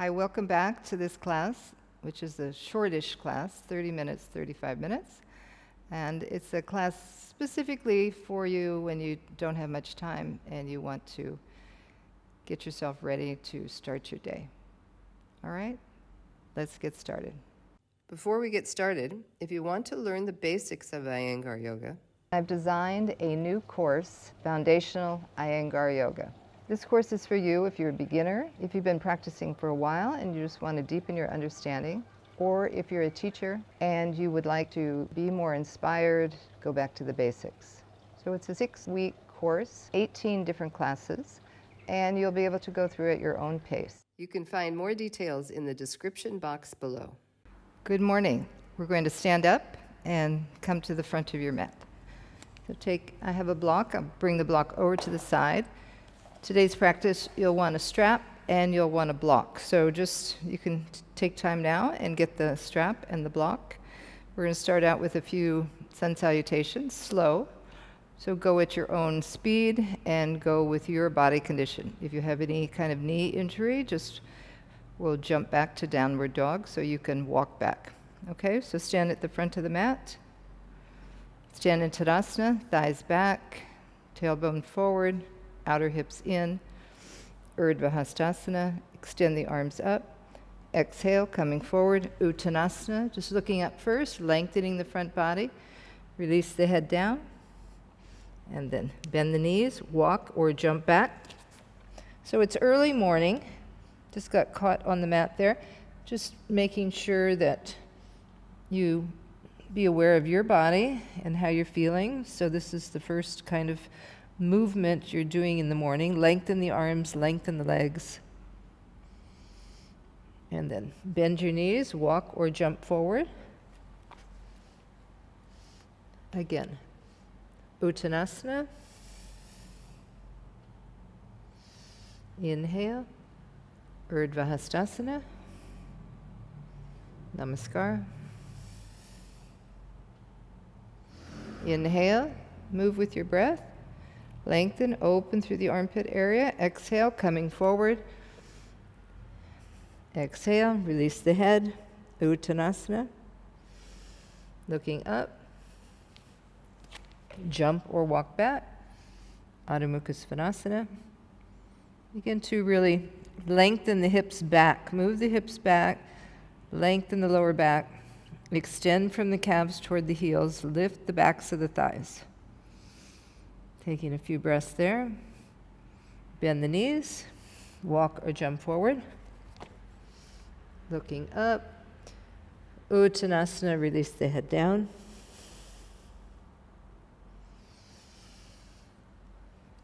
Hi, welcome back to this class, which is a shortish class, 30 minutes, 35 minutes. And it's a class specifically for you when you don't have much time and you want to get yourself ready to start your day. All right, let's get started. Before we get started, if you want to learn the basics of Iyengar Yoga, I've designed a new course, Foundational Iyengar Yoga. This course is for you if you're a beginner, if you've been practicing for a while and you just want to deepen your understanding, or if you're a teacher and you would like to be more inspired, go back to the basics. So it's a 6-week course, 18 different classes, and you'll be able to go through at your own pace. you can find more details in the description box below. Good morning. We're going to stand up and come to the front of your mat. So I have a block, I'll bring the block over to the side. Today's practice, you'll want a strap and you'll want a block. So you can take time now and get the strap and the block. We're going to start out with a few sun salutations, slow. So go at your own speed and go with your body condition. If you have any kind of knee injury, we'll jump back to downward dog so you can walk back. Okay, so stand at the front of the mat. Stand in Tadasana, thighs back, tailbone forward, outer hips in. Urdhva Hastasana, extend the arms up. Exhale, coming forward. Uttanasana, just looking up first, lengthening the front body. Release the head down. And then bend the knees, walk or jump back. So it's early morning. Just got caught on the mat there. Just making sure that you be aware of your body and how you're feeling. So this is the first kind of movement you're doing in the morning. Lengthen the arms, lengthen the legs. And then bend your knees, walk or jump forward. Again, Uttanasana. Inhale, Urdhva Hastasana. Namaskar. Inhale, move with your breath. Lengthen, open through the armpit area. Exhale, coming forward. Exhale, release the head. Uttanasana. Looking up. Jump or walk back. Adho Svanasana. Begin to really lengthen the hips back. Move the hips back. Lengthen the lower back. Extend from the calves toward the heels. Lift the backs of the thighs. Taking a few breaths there. Bend the knees. Walk or jump forward. Looking up. Uttanasana, release the head down.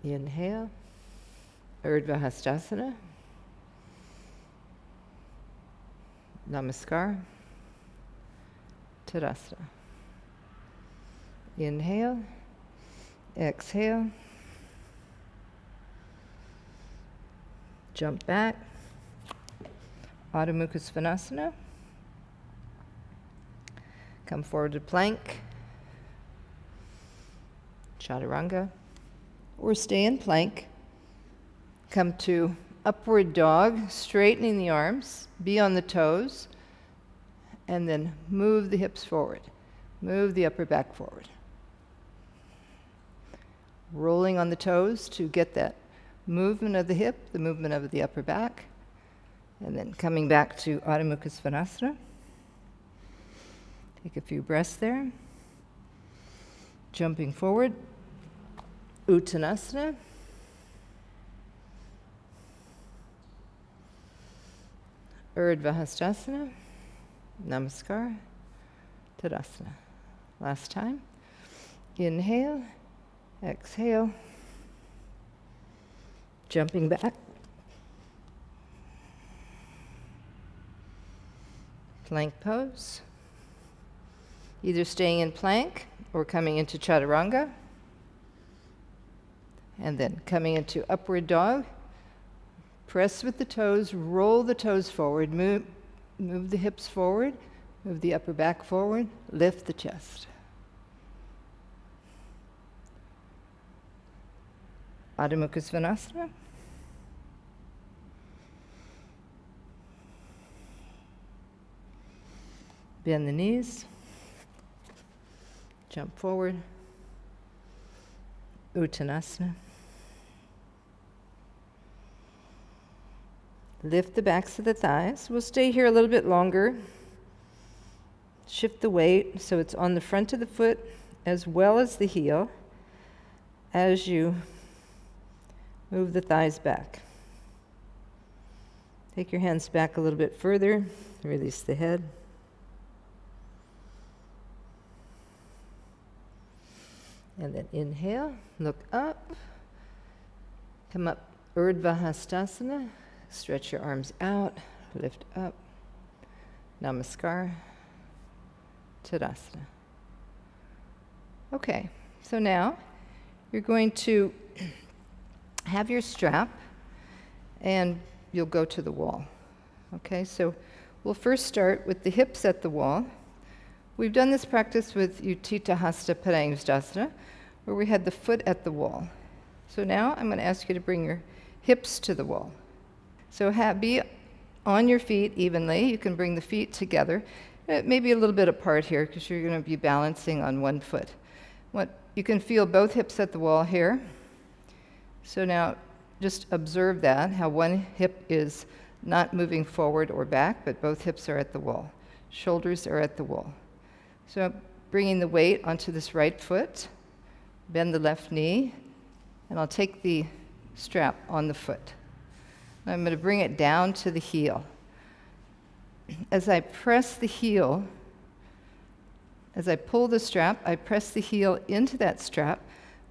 Inhale. Urdhva Hastasana. Namaskar. Tadasana. Inhale. Exhale. Jump back. Adho Svanasana. Come forward to plank. Chaturanga. Or stay in plank. Come to upward dog, straightening the arms, be on the toes, and then move the hips forward. Move the upper back forward. Rolling on the toes to get that movement of the hip, the movement of the upper back, and then coming back to Adho Svanasana. Take a few breaths there. Jumping forward, Uttanasana. Urdhva Hastasana. Namaskar. Tadasana. Last time. Inhale. Exhale. Jumping back. Plank pose. Either staying in plank or coming into Chaturanga. And then coming into upward dog. Press with the toes, roll the toes forward, move the hips forward, move the upper back forward, lift the chest. Adho Svanasana. Bend the knees. Jump forward. Uttanasana. Lift the backs of the thighs. We'll stay here a little bit longer. Shift the weight so it's on the front of the foot as well as the heel as you move the thighs back. Take your hands back a little bit further. Release the head. And then inhale, look up. Come up, Urdhva Hastasana. Stretch your arms out, lift up. Namaskar. Tadasana. Okay, so now you're going to have your strap and you'll go to the wall. Okay, so we'll first start with the hips at the wall. We've done this practice with Utthita Hasta Padangusthasana, where we had the foot at the wall. So now I'm going to ask you to bring your hips to the wall. So be on your feet evenly. You can bring the feet together, maybe a little bit apart here because you're going to be balancing on one foot. You can feel both hips at the wall here. So now just observe that, how one hip is not moving forward or back, but both hips are at the wall. Shoulders are at the wall. So bringing the weight onto this right foot, bend the left knee, and I'll take the strap on the foot. I'm going to bring it down to the heel. As I press the heel, as I pull the strap, I press the heel into that strap,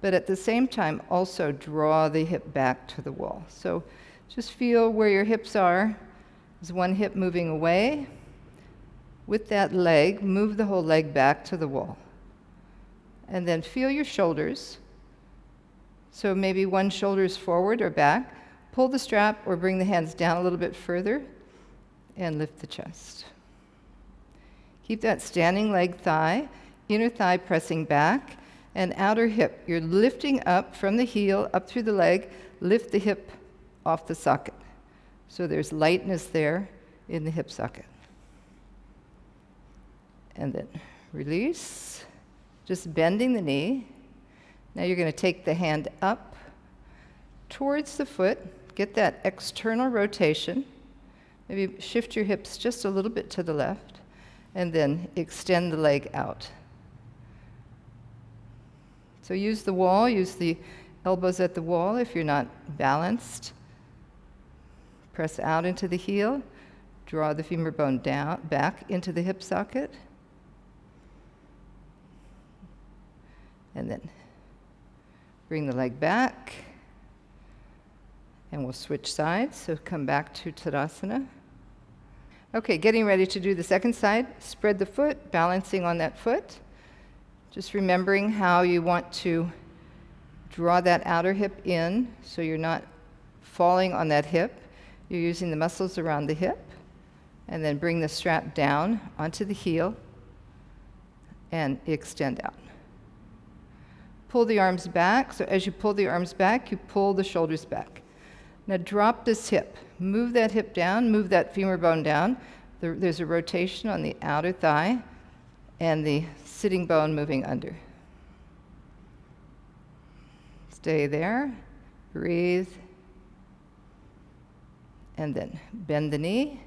but at the same time also draw the hip back to the wall. So just feel where your hips are. Is one hip moving away? With that leg, move the whole leg back to the wall. And then feel your shoulders. So maybe one shoulder is forward or back. Pull the strap or bring the hands down a little bit further and lift the chest. Keep that standing leg thigh, inner thigh pressing back, and outer hip. You're lifting up from the heel, up through the leg, lift the hip off the socket. So there's lightness there in the hip socket. And then release, just bending the knee. Now you're going to take the hand up towards the foot, get that external rotation. Maybe shift your hips just a little bit to the left, and then extend the leg out. So use the wall, use the elbows at the wall if you're not balanced. Press out into the heel, draw the femur bone down, back into the hip socket. And then bring the leg back. And we'll switch sides, so come back to Tadasana. Okay, getting ready to do the second side. Spread the foot, balancing on that foot. Just remembering how you want to draw that outer hip in so you're not falling on that hip. You're using the muscles around the hip. And then bring the strap down onto the heel and extend out. Pull the arms back. So as you pull the arms back, you pull the shoulders back. Now drop this hip. Move that hip down, move that femur bone down. There's a rotation on the outer thigh and the sitting bone moving under. Stay there, breathe, and then bend the knee.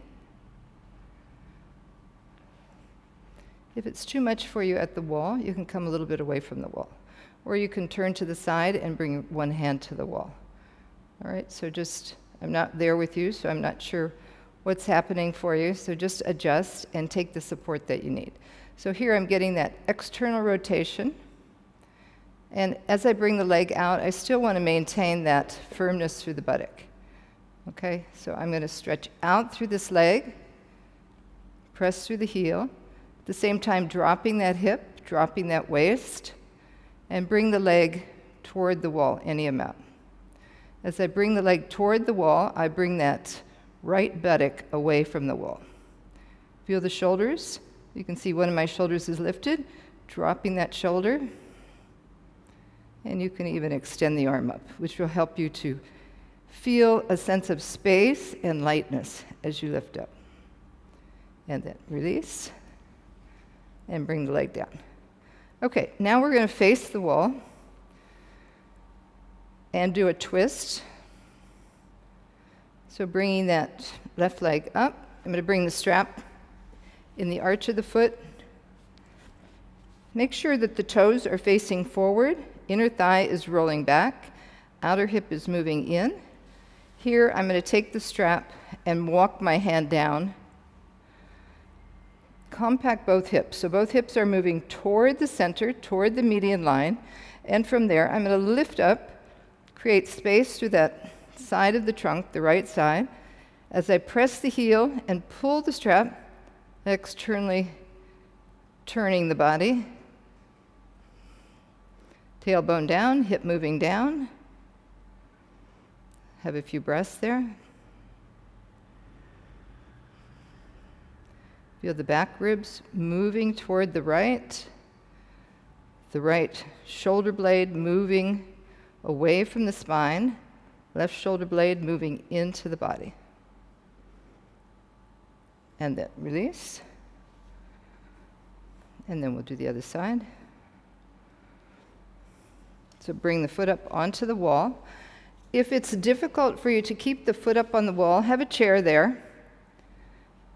If it's too much for you at the wall, you can come a little bit away from the wall. Or you can turn to the side and bring one hand to the wall. All right, so I'm not there with you, so I'm not sure what's happening for you. So just adjust and take the support that you need. So here I'm getting that external rotation. And as I bring the leg out, I still want to maintain that firmness through the buttock. Okay, so I'm going to stretch out through this leg, press through the heel, at the same time dropping that hip, dropping that waist, and bring the leg toward the wall any amount. As I bring the leg toward the wall, I bring that right buttock away from the wall. Feel the shoulders. You can see one of my shoulders is lifted, dropping that shoulder. And you can even extend the arm up, which will help you to feel a sense of space and lightness as you lift up. And then release. and bring the leg down. Okay, now we're going to face the wall and do a twist. So bringing that left leg up, I'm going to bring the strap in the arch of the foot. Make sure that the toes are facing forward, inner thigh is rolling back, outer hip is moving in. Here I'm going to take the strap and walk my hand down. Compact both hips. So both hips are moving toward the center, toward the median line. And from there, I'm going to lift up, create space through that side of the trunk, the right side. As I press the heel and pull the strap, externally turning the body. Tailbone down, hip moving down. Have a few breaths there. Feel the back ribs moving toward the right shoulder blade moving away from the spine, left shoulder blade moving into the body. And then release. And then we'll do the other side. So bring the foot up onto the wall. If it's difficult for you to keep the foot up on the wall, have a chair there.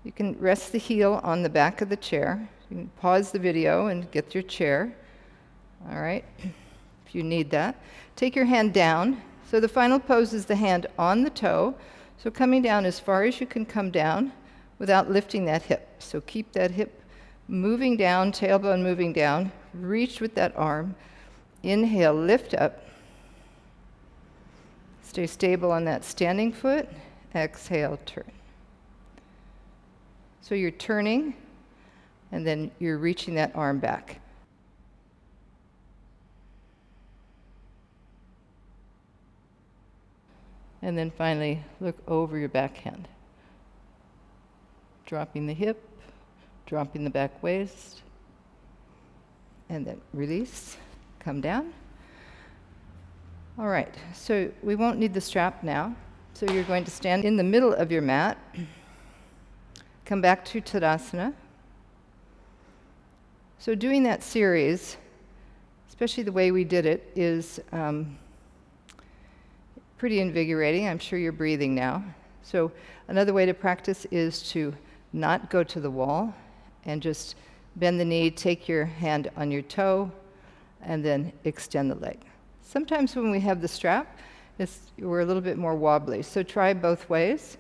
You can rest the heel on the back of the chair. You can pause the video and get your chair. All right, if you need that. Take your hand down. So the final pose is the hand on the toe. So coming down as far as you can come down without lifting that hip. So keep that hip moving down, tailbone moving down. Reach with that arm. Inhale, lift up. Stay stable on that standing foot. Exhale, turn. So you're turning, and then you're reaching that arm back. And then finally, look over your backhand. Dropping the hip, dropping the back waist, and then release, come down. All right, so we won't need the strap now. So you're going to stand in the middle of your mat. Come back to Uttanasana. So doing that series, especially the way we did it, is pretty invigorating. I'm sure you're breathing now. So another way to practice is to not go to the wall and just bend the knee, take your hand on your toe, and then extend the leg. Sometimes when we have the strap, we're a little bit more wobbly. So try both ways.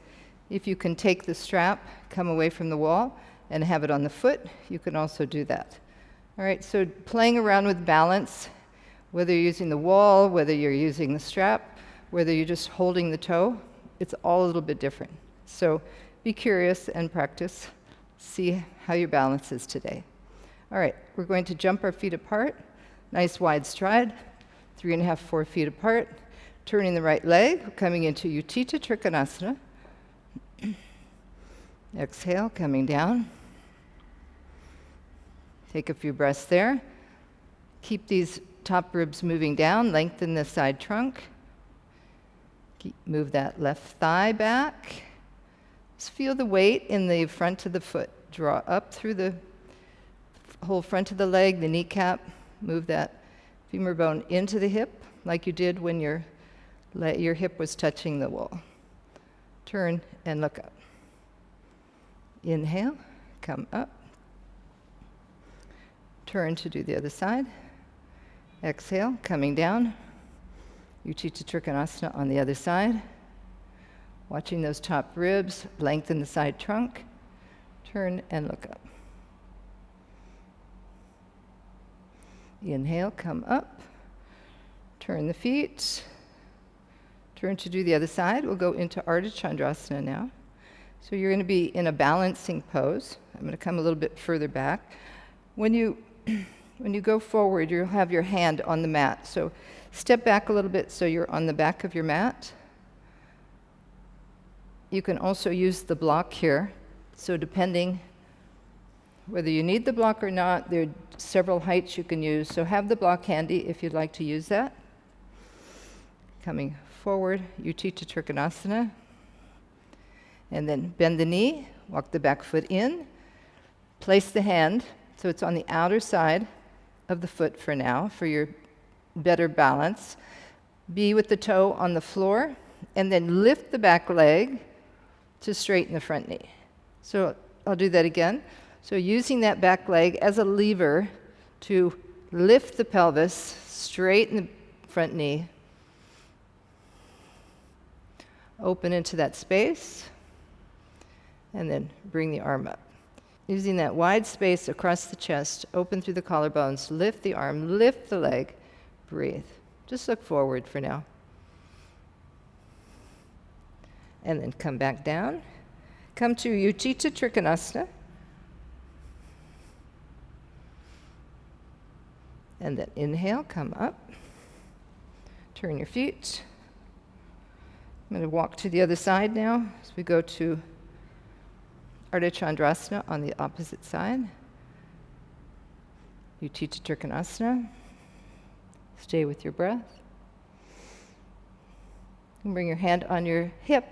If you can take the strap, come away from the wall, and have it on the foot, you can also do that. All right, so playing around with balance, whether you're using the wall, whether you're using the strap, whether you're just holding the toe, it's all a little bit different. So be curious and practice. See how your balance is today. All right, we're going to jump our feet apart. Nice wide stride, 3.5, 4 feet apart. Turning the right leg, coming into Utthita Trikonasana. Exhale, coming down. Take a few breaths there. Keep these top ribs moving down, lengthen the side trunk. Move that left thigh back. Just feel the weight in the front of the foot. Draw up through the whole front of the leg, the kneecap. Move that femur bone into the hip, like you did when your hip was touching the wall. Turn and look up. Inhale, come up. Turn to do the other side. Exhale, coming down. Utthita Trikonasana on the other side. Watching those top ribs, lengthen the side trunk. Turn and look up. Inhale, come up. Turn the feet. Turn to do the other side. We'll go into Ardha Chandrasana now. So you're going to be in a balancing pose. I'm going to come a little bit further back. When you go forward, you'll have your hand on the mat. So step back a little bit so you're on the back of your mat. You can also use the block here. So depending whether you need the block or not, there are several heights you can use. So have the block handy if you'd like to use that. Coming forward, Utthita Trikonasana. And then bend the knee, walk the back foot in, place the hand So it's on the outer side of the foot for now, for your better balance. Be with the toe on the floor, and then lift the back leg to straighten the front knee. So I'll do that again. So using that back leg as a lever to lift the pelvis, straighten the front knee, open into that space, and then bring the arm up. Using that wide space across the chest, open through the collarbones, lift the arm, lift the leg, breathe. Just look forward for now. And then come back down. Come to Utthita Trikonasana. And then inhale, come up. Turn your feet. I'm going to walk to the other side now as we go to Ardha Chandrasana on the opposite side. Utthita Trikonasana. Stay with your breath. And bring your hand on your hip.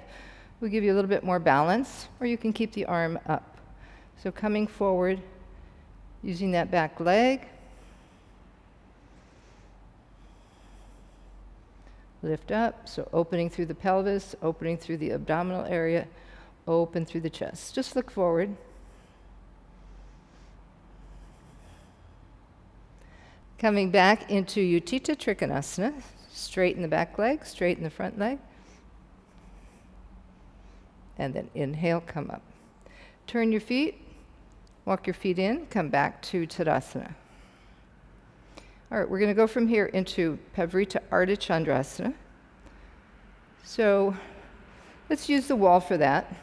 We'll give you a little bit more balance, or you can keep the arm up. So coming forward, using that back leg. Lift up, so opening through the pelvis, opening through the abdominal area, open through the chest. Just look forward. Coming back into Utthita Trikonasana, straighten the back leg, straighten the front leg. And then inhale, come up. Turn your feet, walk your feet in, come back to Tadasana. All right, we're going to go from here into Viparita Ardha Chandrasana. So let's use the wall for that.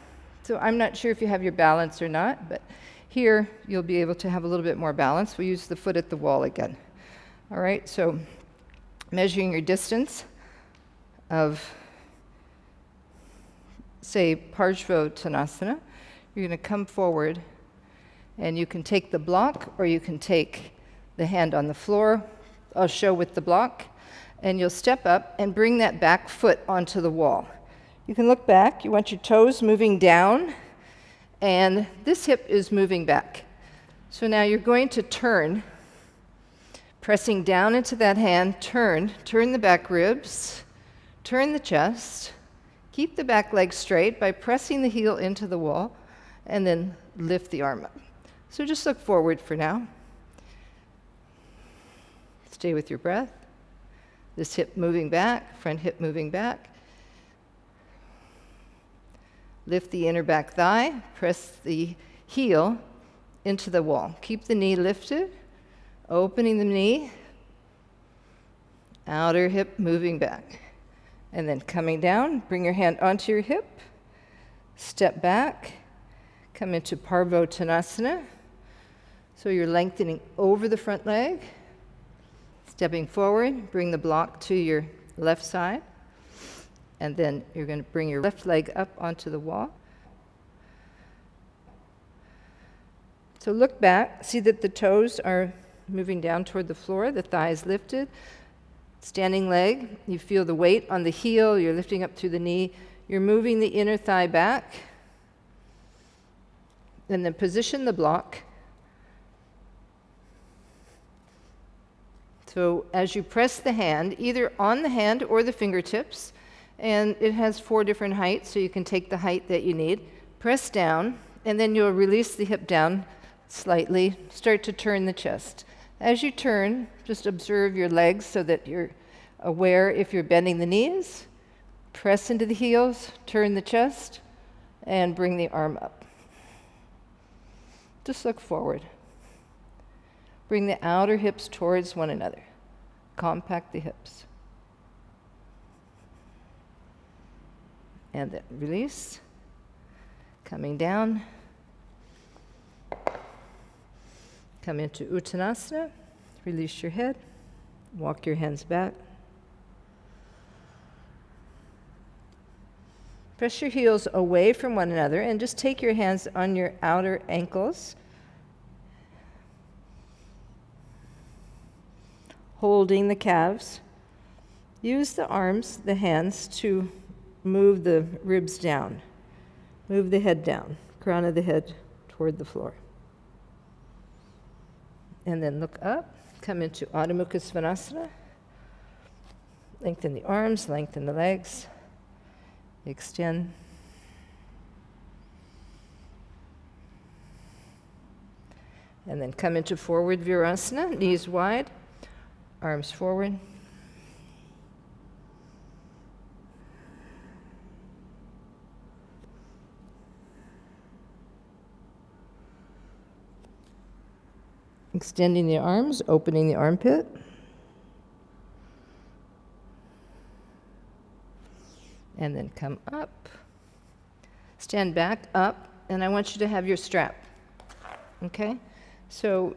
So I'm not sure if you have your balance or not, but here you'll be able to have a little bit more balance. We'll use the foot at the wall again. All right, so measuring your distance of, say, Parsva Uttanasana, you're going to come forward, and you can take the block or you can take the hand on the floor. I'll show with the block, and you'll step up and bring that back foot onto the wall. You can look back. You want your toes moving down, and this hip is moving back. So now you're going to turn, pressing down into that hand, turn the back ribs, turn the chest, keep the back leg straight by pressing the heel into the wall, and then lift the arm up. So just look forward for now. Stay with your breath. This hip moving back, front hip moving back. Lift the inner back thigh, press the heel into the wall. Keep the knee lifted, opening the knee, outer hip moving back. And then coming down, bring your hand onto your hip, step back, come into Parsva Uttanasana. So you're lengthening over the front leg. Stepping forward, bring the block to your left side, and then you're going to bring your left leg up onto the wall. So look back, see that the toes are moving down toward the floor, the thighs lifted. Standing leg, you feel the weight on the heel, you're lifting up through the knee, you're moving the inner thigh back, and then position the block. So as you press the hand, either on the hand or the fingertips, and it has 4 different heights, so you can take the height that you need. Press down, and then you'll release the hip down slightly, start to turn the chest. As you turn, just observe your legs so that you're aware if you're bending the knees. Press into the heels, turn the chest, and bring the arm up. Just look forward. Bring the outer hips towards one another. Compact the hips. And then release. Coming down. Come into Uttanasana. Release your head. Walk your hands back. Press your heels away from one another and just take your hands on your outer ankles. Holding the calves. Use the arms, the hands, to move the ribs down. Move the head down, crown of the head toward the floor. And then look up, come into Adho Mukha Svanasana. Lengthen the arms, lengthen the legs, extend. And then come into forward Virasana, knees wide, arms forward. Extending the arms, opening the armpit. And then come up. Stand back, up, and I want you to have your strap. Okay? So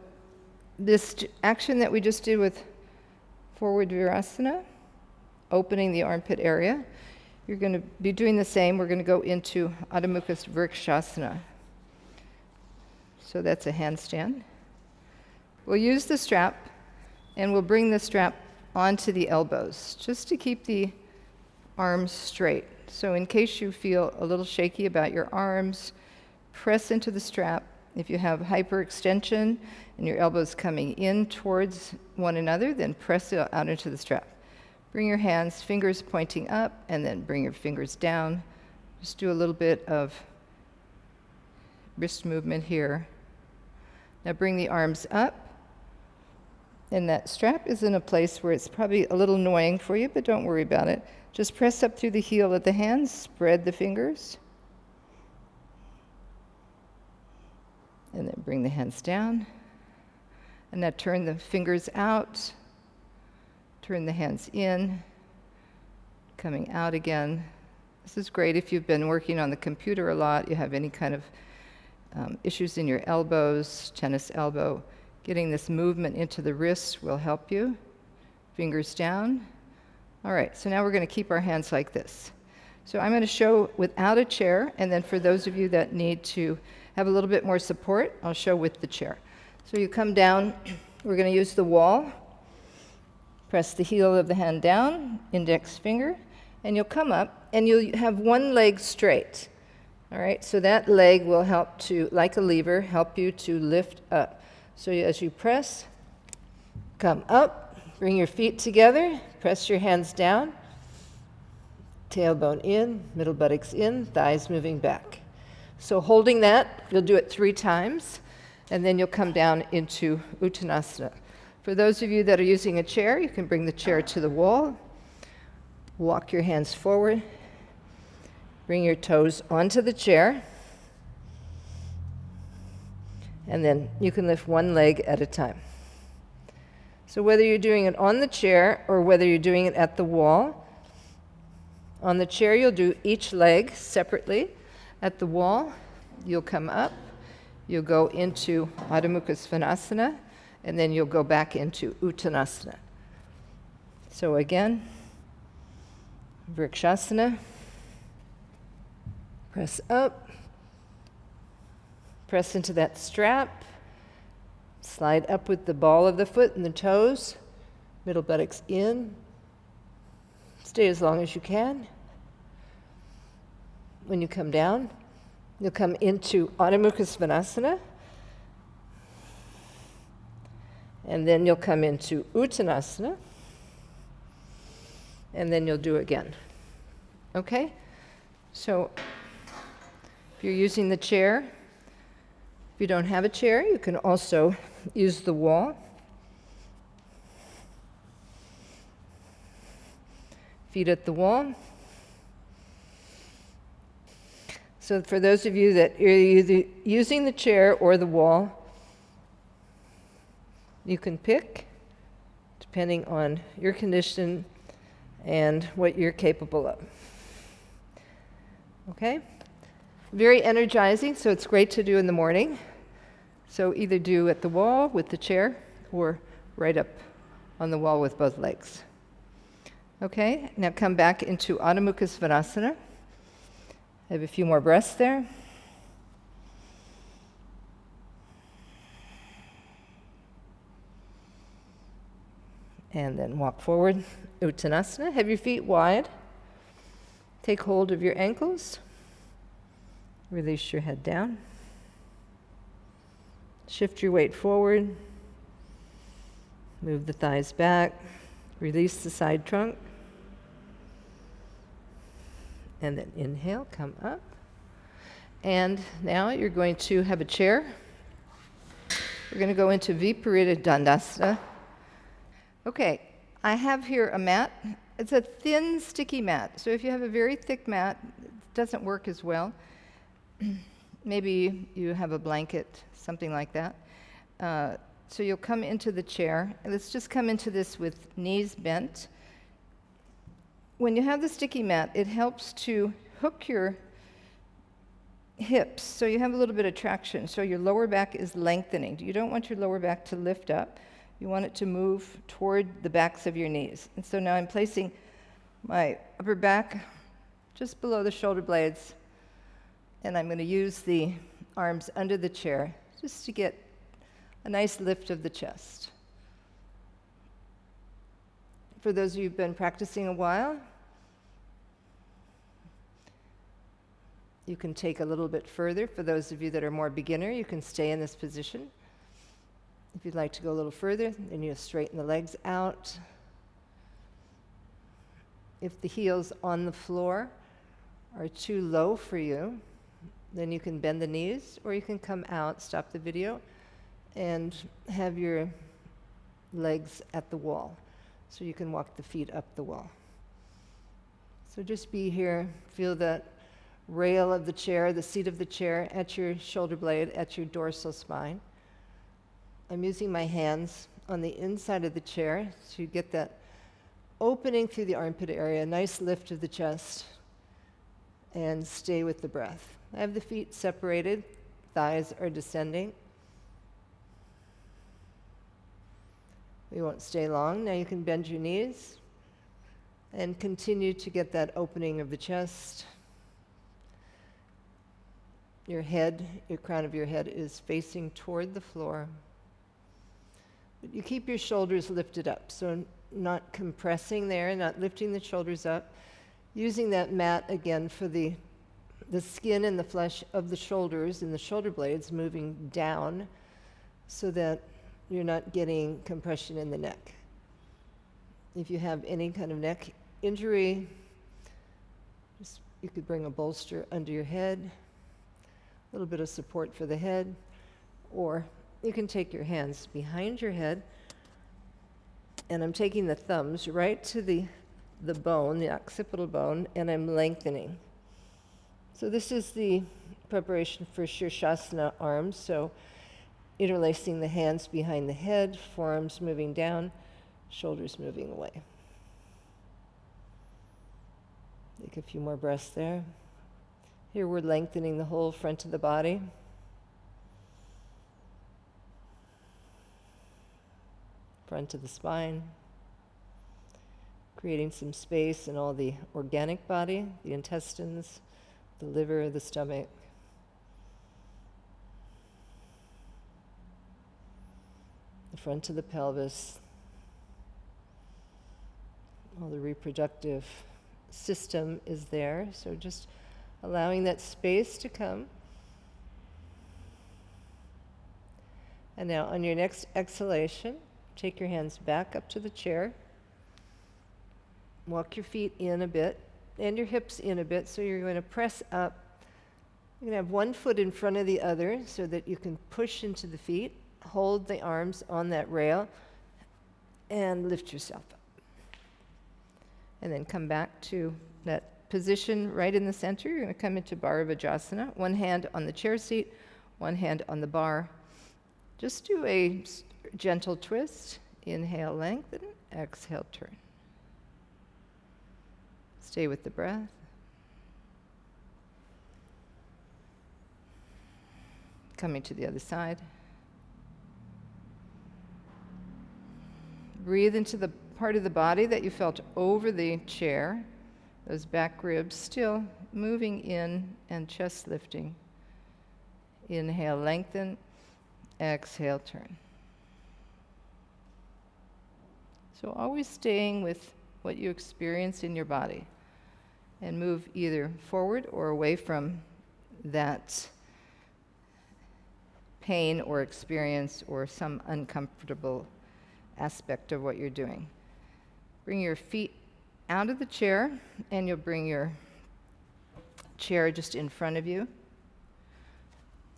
this action that we just did with forward Virasana, opening the armpit area, you're going to be doing the same. We're going to go into Adho Mukha Vrksasana. So that's a handstand. We'll use the strap, and we'll bring the strap onto the elbows, just to keep the arms straight. So in case you feel a little shaky about your arms, press into the strap. If you have hyperextension and your elbows coming in towards one another, then press it out into the strap. Bring your hands, fingers pointing up, and then bring your fingers down. Just do a little bit of wrist movement here. Now bring the arms up. And that strap is in a place where it's probably a little annoying for you, but don't worry about it. Just press up through the heel of the hands, spread the fingers. And then bring the hands down. And now turn the fingers out. Turn the hands in. Coming out again. This is great if you've been working on the computer a lot, you have any kind of issues in your elbows, tennis elbow. Getting this movement into the wrists will help you. Fingers down. All right, so now we're going to keep our hands like this. So I'm going to show without a chair, and then for those of you that need to have a little bit more support, I'll show with the chair. So you come down, we're going to use the wall. Press the heel of the hand down, index finger, and you'll come up, and you'll have one leg straight. All right, so that leg will help to, like a lever, help you to lift up. So as you press, come up, bring your feet together, press your hands down, tailbone in, middle buttocks in, thighs moving back. So holding that, you'll do it 3 times, and then you'll come down into Uttanasana. For those of you that are using a chair, you can bring the chair to the wall, walk your hands forward, bring your toes onto the chair, and then you can lift one leg at a time. So whether you're doing it on the chair or whether you're doing it at the wall, on the chair you'll do each leg separately. At the wall, you'll come up, you'll go into Adho Mukha Svanasana, and then you'll go back into Uttanasana. So again, Vrksasana, press up, press into that strap, slide up with the ball of the foot and the toes, middle buttocks in, stay as long as you can. When you come down, you'll come into Adho Mukha Svanasana, and then you'll come into Uttanasana, and then you'll do it again. Okay? So if you're using the chair, if you don't have a chair, you can also use the wall. Feet at the wall. So for those of you that are either using the chair or the wall, you can pick, depending on your condition and what you're capable of. Okay? Very energizing, so it's great to do in the morning. So either do at the wall with the chair or right up on the wall with both legs. Okay, now come back into Adho Mukha Svanasana. Have a few more breaths there. And then walk forward, Uttanasana. Have your feet wide. Take hold of your ankles. Release your head down. Shift your weight forward. Move the thighs back, release the side trunk. And then inhale, come up. And now you're going to have a chair. We're going to go into Viparita Dandasana. Okay, I have here a mat. It's a thin, sticky mat. So if you have a very thick mat, it doesn't work as well. Maybe you have a blanket, something like that. So you'll come into the chair. Let's just come into this with knees bent. When you have the sticky mat, it helps to hook your hips, so you have a little bit of traction, so your lower back is lengthening. You don't want your lower back to lift up. You want it to move toward the backs of your knees. And so now I'm placing my upper back just below the shoulder blades, and I'm going to use the arms under the chair just to get a nice lift of the chest. For those of you who've been practicing a while, you can take a little bit further. For those of you that are more beginner, you can stay in this position. If you'd like to go a little further, then you'll straighten the legs out. If the heels on the floor are too low for you, then you can bend the knees, or you can come out, stop the video, and have your legs at the wall. So you can walk the feet up the wall. So just be here, feel that rail of the chair, the seat of the chair at your shoulder blade, at your dorsal spine. I'm using my hands on the inside of the chair to get that opening through the armpit area, a nice lift of the chest, and stay with the breath. I have the feet separated, thighs are descending. We won't stay long. Now you can bend your knees and continue to get that opening of the chest. Your head, your crown of your head is facing toward the floor. But you keep your shoulders lifted up, so not compressing there, not lifting the shoulders up. Using that mat again for the skin and the flesh of the shoulders and the shoulder blades moving down so that you're not getting compression in the neck. If you have any kind of neck injury, you could bring a bolster under your head, a little bit of support for the head, or you can take your hands behind your head, and I'm taking the thumbs right to the bone, the occipital bone, and I'm lengthening. So this is the preparation for Virksasana arms, so interlacing the hands behind the head, forearms moving down, shoulders moving away. Take a few more breaths there. Here we're lengthening the whole front of the body. Front of the spine. Creating some space in all the organic body, the intestines, the liver, the stomach. The front of the pelvis. All the reproductive system is there, so just allowing that space to come. And now on your next exhalation, take your hands back up to the chair. Walk your feet in a bit and your hips in a bit, so you're going to press up. You're going to have one foot in front of the other so that you can push into the feet, hold the arms on that rail, and lift yourself up. And then come back to that position right in the center. You're going to come into Virasana, one hand on the chair seat, one hand on the bar. Just do a gentle twist. Inhale, lengthen. Exhale, turn. Stay with the breath. Coming to the other side. Breathe into the part of the body that you felt over the chair. Those back ribs still moving in and chest lifting. Inhale, lengthen. Exhale, turn. So always staying with what you experience in your body and move either forward or away from that pain or experience or some uncomfortable aspect of what you're doing. Bring your feet out of the chair, and you'll bring your chair just in front of you.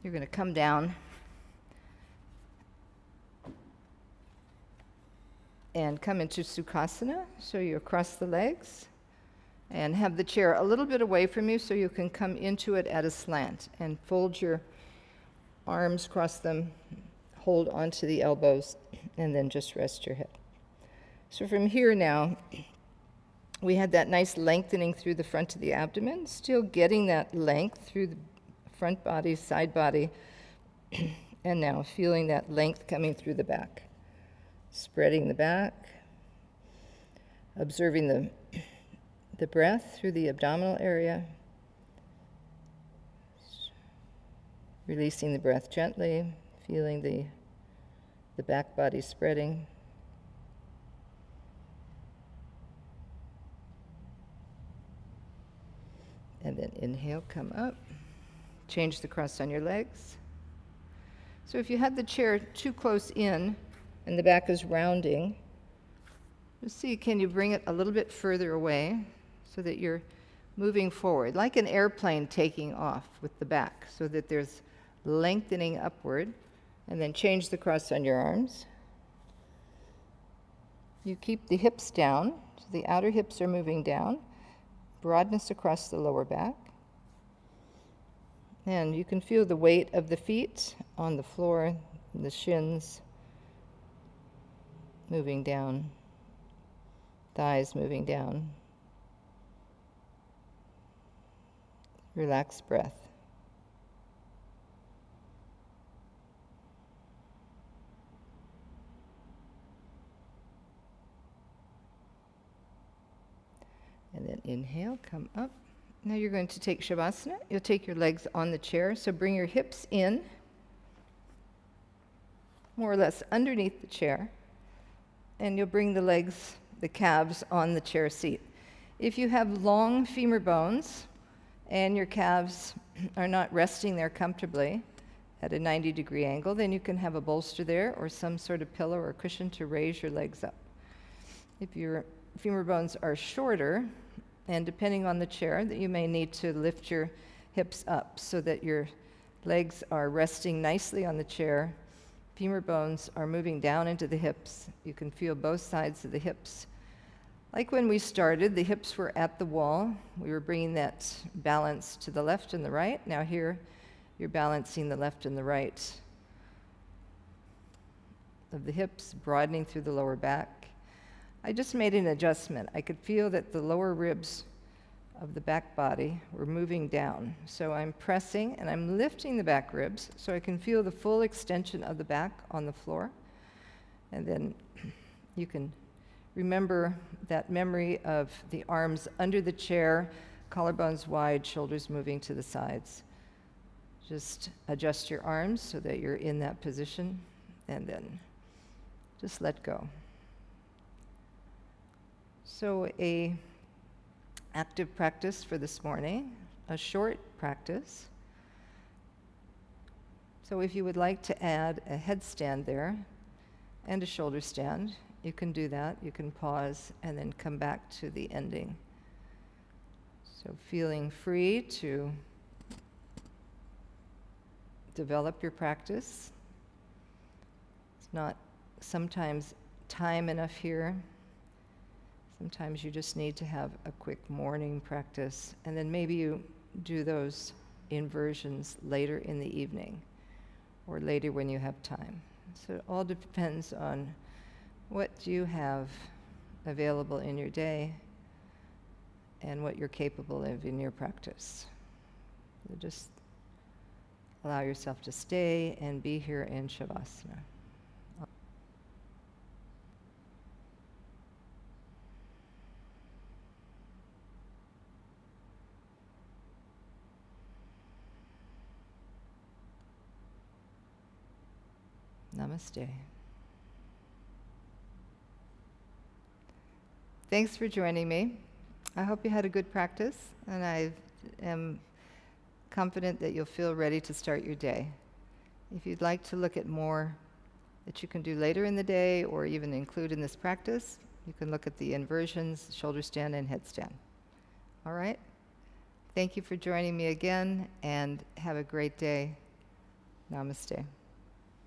You're going to come down and come into Sukhasana, so you cross the legs, and have the chair a little bit away from you so you can come into it at a slant, and fold your arms, cross them, hold onto the elbows, and then just rest your head. So from here now, we had that nice lengthening through the front of the abdomen, still getting that length through the front body, side body, and now feeling that length coming through the back. Spreading the back, observing the breath through the abdominal area, releasing the breath gently, feeling the back body spreading. And then inhale, come up. Change the cross on your legs. So if you had the chair too close in and the back is rounding, just see, can you bring it a little bit further away so that you're moving forward, like an airplane taking off with the back, so that there's lengthening upward. And then change the cross on your arms. You keep the hips down, so the outer hips are moving down. Broadness across the lower back. And you can feel the weight of the feet on the floor, the shins moving down, thighs moving down. Relaxed breath. And then inhale, come up. Now you're going to take Savasana. You'll take your legs on the chair, so bring your hips in, more or less underneath the chair, and you'll bring the legs, the calves, on the chair seat. If you have long femur bones and your calves are not resting there comfortably at a 90-degree angle, then you can have a bolster there or some sort of pillow or cushion to raise your legs up. If your femur bones are shorter, and depending on the chair, that you may need to lift your hips up so that your legs are resting nicely on the chair. Femur bones are moving down into the hips. You can feel both sides of the hips. Like when we started, the hips were at the wall. We were bringing that balance to the left and the right. Now here, you're balancing the left and the right of the hips, broadening through the lower back. I just made an adjustment. I could feel that the lower ribs of the back body were moving down. So I'm pressing and I'm lifting the back ribs so I can feel the full extension of the back on the floor. And then you can remember that memory of the arms under the chair, collarbones wide, shoulders moving to the sides. Just adjust your arms so that you're in that position, and then just let go. So a active practice for this morning, a short practice. So if you would like to add a headstand there and a shoulder stand, you can do that. You can pause and then come back to the ending. So feeling free to develop your practice. It's not sometimes time enough here. Sometimes you just need to have a quick morning practice, and then maybe you do those inversions later in the evening or later when you have time. So it all depends on what you have available in your day and what you're capable of in your practice. So just allow yourself to stay and be here in Shavasana. Namaste. Thanks for joining me. I hope you had a good practice, and I am confident that you'll feel ready to start your day. If you'd like to look at more that you can do later in the day or even include in this practice. You can look at the inversions, shoulder stand and headstand. All right? Thank you for joining me again, and have a great day. Namaste.